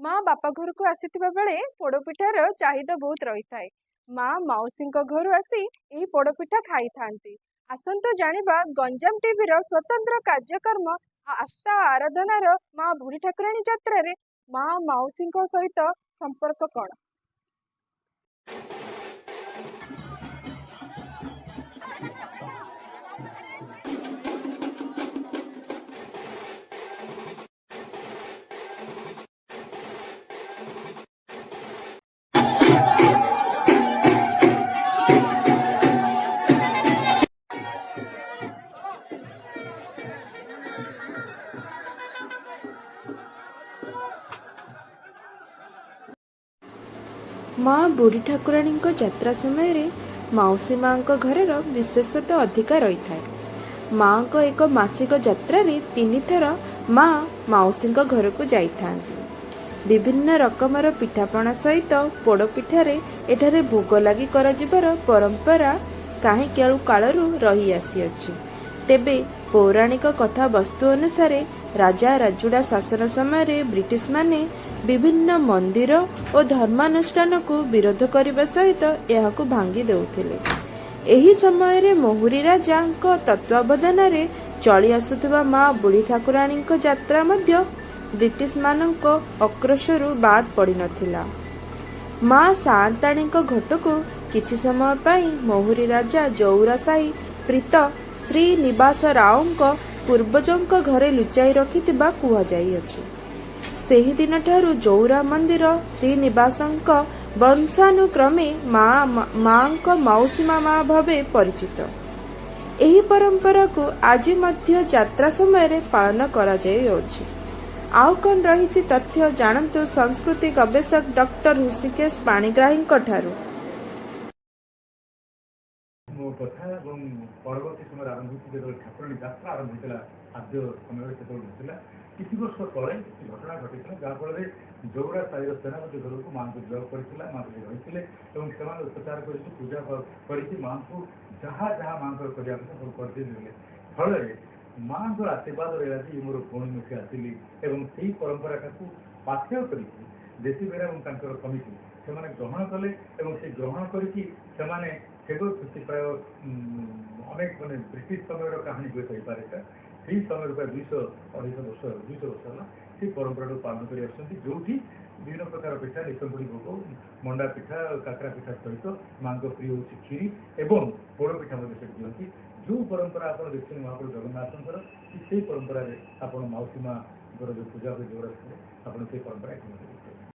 ମା ବାପା ଘରକୁ ଆସିଥିବା ବେଳେ ପୋଡପିଠାର ଚାହିଦା ବହୁତ ରହିଥାଏ। ମା ମାଉସୀଙ୍କ ଘରୁ ଆସି ଏହି ପୋଡପିଠା ଖାଇଥାନ୍ତି। ଆସନ୍ତୁ ଜାଣିବା ଗଞ୍ଜାମ ଟିଭିର ସ୍ୱତନ୍ତ୍ର କାର୍ଯ୍ୟକ୍ରମ ଆସ୍ଥା ଆରାଧନାର ମା ବୁଢୀ ଠାକୁରାଣୀ ଯାତ୍ରାରେ ମା ମାଉସୀଙ୍କ ସହିତ ସମ୍ପର୍କ କଣ। ମା ବୁଢ଼ୀ ଠାକୁରାଣୀଙ୍କ ଯାତ୍ରା ସମୟରେ ମାଉସୀ ମାଙ୍କ ଘରର ବିଶେଷତ୍ୱ ଅଧିକା ରହିଥାଏ। ମାଙ୍କ ଏକ ମାସିକ ଯାତ୍ରାରେ 3 ଥର ମା ମାଉସୀଙ୍କ ଘରକୁ ଯାଇଥାନ୍ତି। ବିଭିନ୍ନ ରକମର ପିଠାପଣା ସହିତ ପୋଡ଼ପିଠାରେ ଏଠାରେ ଭୋଗ ଲାଗି କରାଯିବାର ପରମ୍ପରା କାହିଁ କେଉଁ କାଳରୁ ରହି ଆସିଅଛି। ତେବେ ପୌରାଣିକ କଥାବସ୍ତୁ ଅନୁସାରେ ରାଜା ରାଜୁଡ଼ା ଶାସନ ସମୟରେ ବ୍ରିଟିଶମାନେ ବିଭିନ୍ନ ମନ୍ଦିର ଓ ଧର୍ମାନୁଷ୍ଠାନକୁ ବିରୋଧ କରିବା ସହିତ ଏହାକୁ ଭାଙ୍ଗି ଦେଉଥିଲେ। ଏହି ସମୟରେ ମହୁରୀ ରାଜାଙ୍କ ତତ୍ତ୍ୱାବଧାନରେ ଚଳି ଆସୁଥିବା ମା ବୁଢ଼ୀ ଠାକୁରାଣୀଙ୍କ ଯାତ୍ରା ମଧ୍ୟ ବ୍ରିଟିଶମାନଙ୍କ ଅକ୍ରୋଶରୁ ବାଦ୍ ପଡ଼ିନଥିଲା। ମା ସାଆନ୍ତାଣୀଙ୍କ ଘଟକୁ କିଛି ସମୟ ପାଇଁ ମହୁରୀ ରାଜା ଜଉରାସାହି ପ୍ରୀତ ଶ୍ରୀନିବାସ ରାଓଙ୍କ ପୂର୍ବଜଙ୍କ ଘରେ ଲୁଚାଇ ରଖିଥିବା କୁହାଯାଇଅଛି। ସେହିଦିନଠାରୁ ଜଉରା ମନ୍ଦିର ଶ୍ରୀନିବାସଙ୍କ ବଂଶାନୁକ୍ରମେ ମାଙ୍କ ମାଉସୀ ମା ଭାବେ ପରିଚିତ। ଏହି ପରମ୍ପରାକୁ ଆଜି ମଧ୍ୟ ଯାତ୍ରା ସମୟରେ ପାଳନ କରାଯାଇଅଛି। ଆଉ କ'ଣ ରହିଛି ତଥ୍ୟ ଜାଣନ୍ତୁ ସଂସ୍କୃତି ଗବେଷକ ଡକ୍ଟର ହୃଷିକେଶ ପାଣିଗ୍ରାହୀଙ୍କ ଠାରୁ। ମୋ କଥା ଏବଂ ପରବର୍ତ୍ତୀ ସମୟରେ ଆରମ୍ଭ ହୋଇଛି ଯେତେବେଳେ ଠାକୁରାଣୀ ଯାତ୍ରା ଆରମ୍ଭ ହୋଇଥିଲା ଆଦ୍ୟ ସମୟରେ ସେତେବେଳେ ହୋଇଥିଲା। କିଛି ବର୍ଷ ତଳେ କିଛି ଘଟଣା ଘଟିଥିଲା ଯାହାଫଳରେ ଜଉରା ସାହିର ସେନାପତି ଘରକୁ ମାଙ୍କୁ ଜବ କରିଥିଲା। ମା ସେଠି ରହିଥିଲେ ଏବଂ ସେମାନେ ଉପଚାର କରିକି ପୂଜା କରିକି ମାଙ୍କୁ ଯାହା ଯାହା ମାଙ୍କର କରିବା କଥା ସବୁ କରିଦେଇଥିଲେ। ଫଳରେ ମାଙ୍କର ଆଶୀର୍ବାଦ ରହିଲା ଯେ ମୋର ଭଉଣୀ ମୁଖି ଆସିଲି ଏବଂ ସେହି ପରମ୍ପରାଟାକୁ ପାଥେୟ କରିକି ଦେଶୀ ବେରା ଏବଂ ତାଙ୍କର କମିଟି ସେମାନେ ଗ୍ରହଣ କଲେ ଏବଂ ସେ ଗ୍ରହଣ କରିକି ସେମାନେ ପ୍ରାୟ ଅନେକ ବ୍ରିଟିଶ ସମୟର କାହାଣୀ ହୋଇଥାଇପାରେ। ସେହି ସମୟରୁ ପ୍ରାୟ 200-250 ବର୍ଷ ହେଲା ସେ ପରମ୍ପରାକୁ ପାଳନ କରି ଆସୁଛନ୍ତି, ଯେଉଁଠି ବିଭିନ୍ନ ପ୍ରକାର ପିଠା ନିଶଙ୍କୁଡ଼ି ଭୋଗ ମଣ୍ଡା ପିଠା କାକରା ପିଠା ସହିତ ମାଙ୍କ ପ୍ରିୟ ହେଉଛି କ୍ଷୀରି ଏବଂ ପୋଡ଼ ପିଠା ମଧ୍ୟ ସେଠି ଦିଅନ୍ତି। ଯେଉଁ ପରମ୍ପରା ଆପଣ ଦେଖିଛନ୍ତି ମହାପ୍ରଭୁ ଜଗନ୍ନାଥଙ୍କର ସେଇ ପରମ୍ପରାରେ ଆପଣ ମାଉସୀ ମାଙ୍କର ଯେଉଁ ପୂଜା ହୁଏ ଜଗନ୍ନାଥରେ ଆପଣ ସେଇ ପରମ୍ପରା ଏଠି ମଧ୍ୟ ଦେଖିବେ।